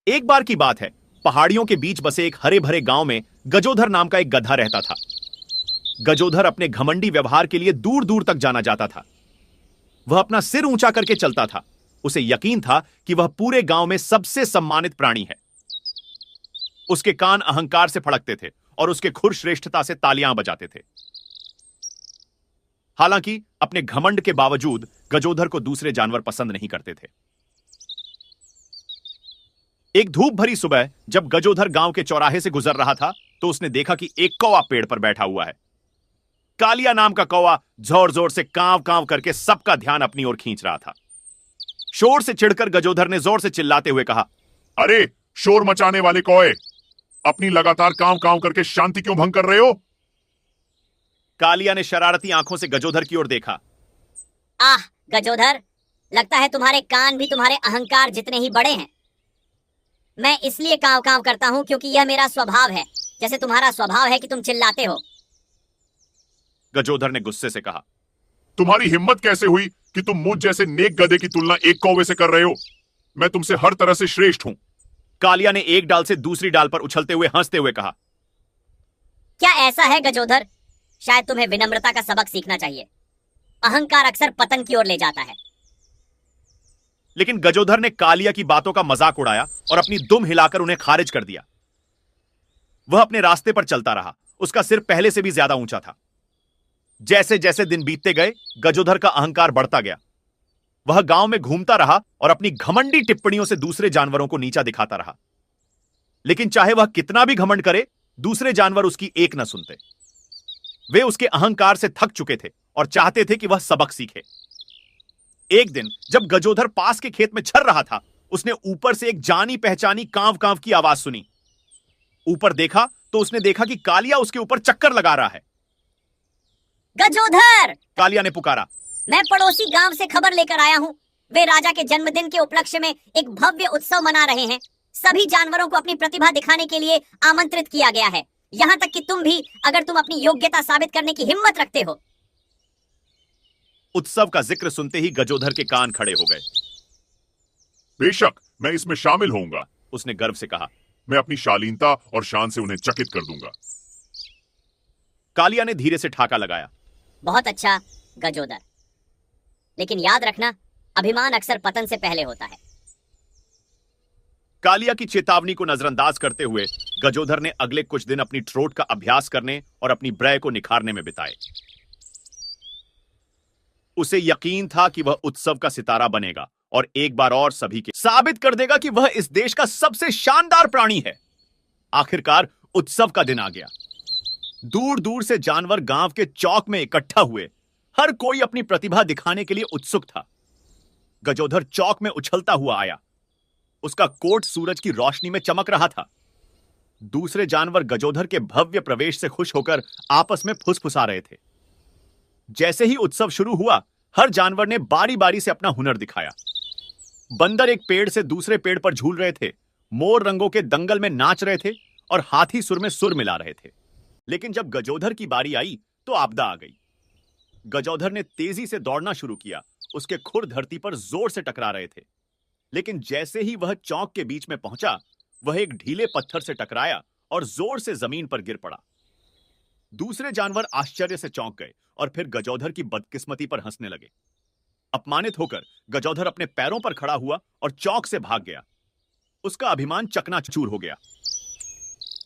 एक बार की बात है, पहाड़ियों के बीच बसे एक हरे भरे गांव में गजोधर नाम का एक गधा रहता था। गजोधर अपने घमंडी व्यवहार के लिए दूर दूर तक जाना जाता था। वह अपना सिर ऊंचा करके चलता था। उसे यकीन था कि वह पूरे गांव में सबसे सम्मानित प्राणी है। उसके कान अहंकार से फड़कते थे और उसके खुर श्रेष्ठता से तालियां बजाते थे। हालांकि अपने घमंड के बावजूद गजोधर को दूसरे जानवर पसंद नहीं करते थे। एक धूप भरी सुबह जब गजोधर गांव के चौराहे से गुजर रहा था तो उसने देखा कि एक कौवा पेड़ पर बैठा हुआ है। कालिया नाम का कौवा जोर जोर से कांव कांव करके सबका ध्यान अपनी ओर खींच रहा था। शोर से चिढ़कर गजोधर ने जोर से चिल्लाते हुए कहा, अरे शोर मचाने वाले कौए, अपनी लगातार कांव कांव करके शांति क्यों भंग कर रहे हो? कालिया ने शरारती आंखों से गजोधर की ओर देखा। आह गजोधर, लगता है तुम्हारे कान भी तुम्हारे अहंकार जितने ही बड़े हैं। मैं इसलिए कांव कांव करता हूं क्योंकि यह मेरा स्वभाव है, जैसे तुम्हारा स्वभाव है कि तुम चिल्लाते हो। गजोधर ने गुस्से से कहा, तुम्हारी हिम्मत कैसे हुई कि तुम मुझ जैसे नेक गधे की तुलना एक कौवे से कर रहे हो? मैं तुमसे हर तरह से श्रेष्ठ हूं। कालिया ने एक डाल से दूसरी डाल पर उछलते हुए हंसते हुए कहा, क्या ऐसा है गजोधर? शायद तुम्हें विनम्रता का सबक सीखना चाहिए। अहंकार अक्सर पतन की ओर ले जाता है। लेकिन गजोधर ने कालिया की बातों का मजाक उड़ाया और अपनी दुम हिलाकर उन्हें खारिज कर दिया। वह अपने रास्ते पर चलता रहा। उसका सिर पहले से भी ज्यादा ऊंचा था। जैसे जैसे दिन बीतते गए, गजोधर का अहंकार बढ़ता गया। वह गांव में घूमता रहा और अपनी घमंडी टिप्पणियों से दूसरे जानवरों को नीचा दिखाता रहा। लेकिन चाहे वह कितना भी घमंड करे, दूसरे जानवर उसकी एक न सुनते। वे उसके अहंकार से थक चुके थे और चाहते थे कि वह सबक सीखे। एक दिन जब गजोधर पास के खेत में चर रहा था, उसने ऊपर से एक जानी पहचानी कांव कांव की आवाज सुनी। ऊपर देखा तो उसने देखा कि कालिया उसके ऊपर चक्कर लगा रहा है। गजोधर! कालिया ने पुकारा, मैं पड़ोसी गांव से खबर लेकर आया हूँ। वे राजा के जन्मदिन के उपलक्ष्य में एक भव्य उत्सव मना रहे हैं। सभी जानवरों को अपनी प्रतिभा दिखाने के लिए आमंत्रित किया गया है, यहाँ तक कि तुम भी, अगर तुम अपनी योग्यता साबित करने की हिम्मत रखते हो। उत्सव का जिक्र सुनते ही गजोधर के कान खड़े हो गए। बेशक मैं इसमें शामिल होऊंगा, उसने गर्व से कहा। मैं अपनी शालीनता और शान से उन्हें चकित कर दूंगा। कालिया ने धीरे से ठाका लगाया। बहुत अच्छा गजोधर, लेकिन याद रखना, अभिमान अक्सर पतन से पहले होता है। कालिया की चेतावनी को नजरअंदाज करते हुए गजोधर ने अगले कुछ दिन अपनी ट्रोट का अभ्यास करने और अपनी ब्रय को निखारने में बिताए। उसे यकीन था कि वह उत्सव का सितारा बनेगा और एक बार और सभी के साबित कर देगा कि वह इस देश का सबसे शानदार प्राणी है। आखिरकार उत्सव का दिन आ गया। दूर दूर से जानवर गांव के चौक में इकट्ठा हुए। हर कोई अपनी प्रतिभा दिखाने के लिए उत्सुक था। गजोधर चौक में उछलता हुआ आया। उसका कोट सूरज की रोशनी में चमक रहा था। दूसरे जानवर गजोधर के भव्य प्रवेश से खुश होकर आपस में फुसफुसा रहे थे। जैसे ही उत्सव शुरू हुआ, हर जानवर ने बारी बारी से अपना हुनर दिखाया। बंदर एक पेड़ से दूसरे पेड़ पर झूल रहे थे, मोर रंगों के दंगल में नाच रहे थे और हाथी सुर में सुर मिला रहे थे। लेकिन जब गजोधर की बारी आई तो आपदा आ गई। गजोधर ने तेजी से दौड़ना शुरू किया। उसके खुर धरती पर जोर से टकरा रहे थे। लेकिन जैसे ही वह चौक के बीच में पहुंचा, वह एक ढीले पत्थर से टकराया और जोर से जमीन पर गिर पड़ा। दूसरे जानवर आश्चर्य से चौंक गए और फिर गजोधर की बदकिस्मती पर हंसने लगे। अपमानित होकर गजोधर अपने पैरों पर खड़ा हुआ और चौक से भाग गया। उसका अभिमान चकनाचूर हो गया।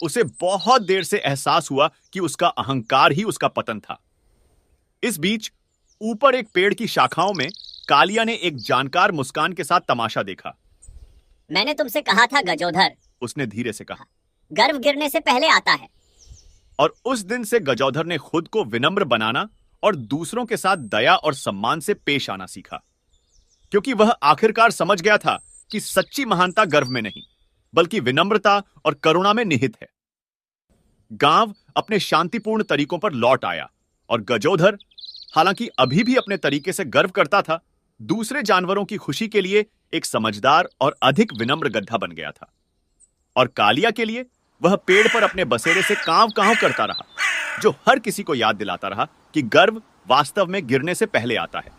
उसे बहुत देर से एहसास हुआ कि उसका अहंकार ही उसका पतन था। इस बीच ऊपर एक पेड़ की शाखाओं में कालिया ने एक जानकार मुस्कान के साथ तमाशा देखा। मैंने तुमसे कहा था गजोधर, उसने धीरे से कहा। गर्व गिरने से पहले आता है। और उस दिन से गजोधर ने खुद को विनम्र बनाना और दूसरों के साथ दया और सम्मान से पेश आना सीखा, क्योंकि वह आखिरकार समझ गया था कि सच्ची महानता गर्व में नहीं, बल्कि विनम्रता और करुणा में निहित है। गांव अपने शांतिपूर्ण तरीकों पर लौट आया और गजोधर, हालांकि अभी भी अपने तरीके से गर्व करता था, दूसरे जानवरों की खुशी के लिए एक समझदार और अधिक विनम्र गधा बन गया था। और कालिया के लिए वह पेड़ पर अपने बसेरे से कांव कांव करता रहा, जो हर किसी को याद दिलाता रहा कि गर्व वास्तव में गिरने से पहले आता है।